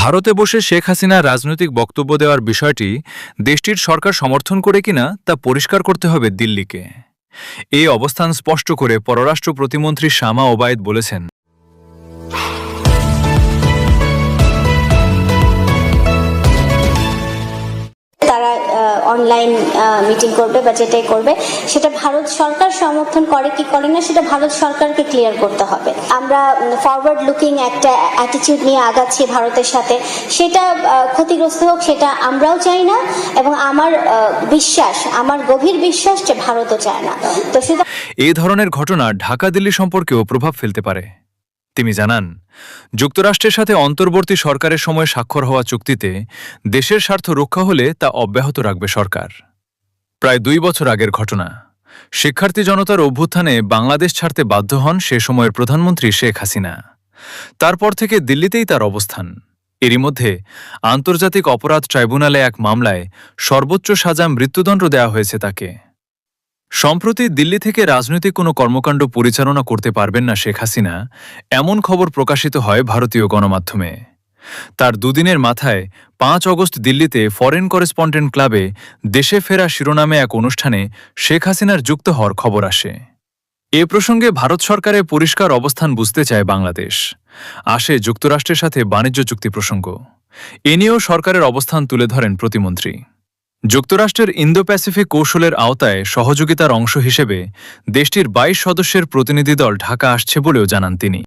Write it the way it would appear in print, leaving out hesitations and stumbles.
ভারতে বসে শেখ হাসিনা রাজনৈতিক বক্তব্য দেওয়ার বিষয়টি দেশটির সরকার সমর্থন করে কিনা তা পরিষ্কার করতে হবে দিল্লিকে। এই অবস্থান স্পষ্ট করে পররাষ্ট্র প্রতিমন্ত্রী শামা ওবায়েদ বলেছেন, তারা অনলাইন মিটিং করবে বা যেটাই করবে সেটা ভারত সরকার সমর্থন করে কি করে না সেটা ভারত সরকারকে ক্লিয়ার করতে হবে। আমরা ফরওয়ার্ড লুকিং একটা অ্যাটিটিউড নিয়ে আগাচ্ছি ভারতের সাথে, সেটা ক্ষতিগ্রস্ত হোক সেটা আমরাও চাই না, এবং আমার গভীর বিশ্বাস যে ভারতও চায় না। তো সেটা এই ধরনের ঘটনা ঢাকা দিল্লি সম্পর্কেও প্রভাব ফেলতে পারে। তিনি জানান, যুক্তরাষ্ট্রের সাথে অন্তর্বর্তী সরকারের সময় স্বাক্ষর হওয়া চুক্তিতে দেশের স্বার্থ রক্ষা হলে তা অব্যাহত রাখবে সরকার। প্রায় 2 বছর আগের ঘটনা, শিক্ষার্থী জনতার অভ্যুত্থানে বাংলাদেশ ছাড়তে বাধ্য হন সে সময়ের প্রধানমন্ত্রী শেখ হাসিনা। তারপর থেকে দিল্লিতেই তার অবস্থান। এরই মধ্যে আন্তর্জাতিক অপরাধ ট্রাইব্যুনালে এক মামলায় সর্বোচ্চ সাজা মৃত্যুদণ্ড দেওয়া হয়েছে তাকে। সম্প্রতি দিল্লি থেকে রাজনৈতিক কোনো কর্মকাণ্ড পরিচালনা করতে পারবেন না শেখ হাসিনা, এমন খবর প্রকাশিত হয় ভারতীয় গণমাধ্যমে। তার দুদিনের মাথায় 5 অগস্ট দিল্লিতে ফরেন করেসপন্ডেন্ট ক্লাবে দেশে ফেরা শিরোনামে এক অনুষ্ঠানে শেখ হাসিনার যুক্ত হওয়ার খবর আসে। এ প্রসঙ্গে ভারত সরকারের পরিষ্কার অবস্থান বুঝতে চায় বাংলাদেশ। আসে যুক্তরাষ্ট্রের সাথে বাণিজ্য চুক্তি প্রসঙ্গ। এ নিয়েও সরকারের অবস্থান তুলে ধরেন প্রতিমন্ত্রী। যুক্তরাষ্ট্রের ইন্দো প্যাসিফিক কৌশলের আওতায় সহযোগিতার অংশ হিসেবে দেশটির 22 সদস্যের প্রতিনিধি দল ঢাকা আসছে বলেও জানান তিনি।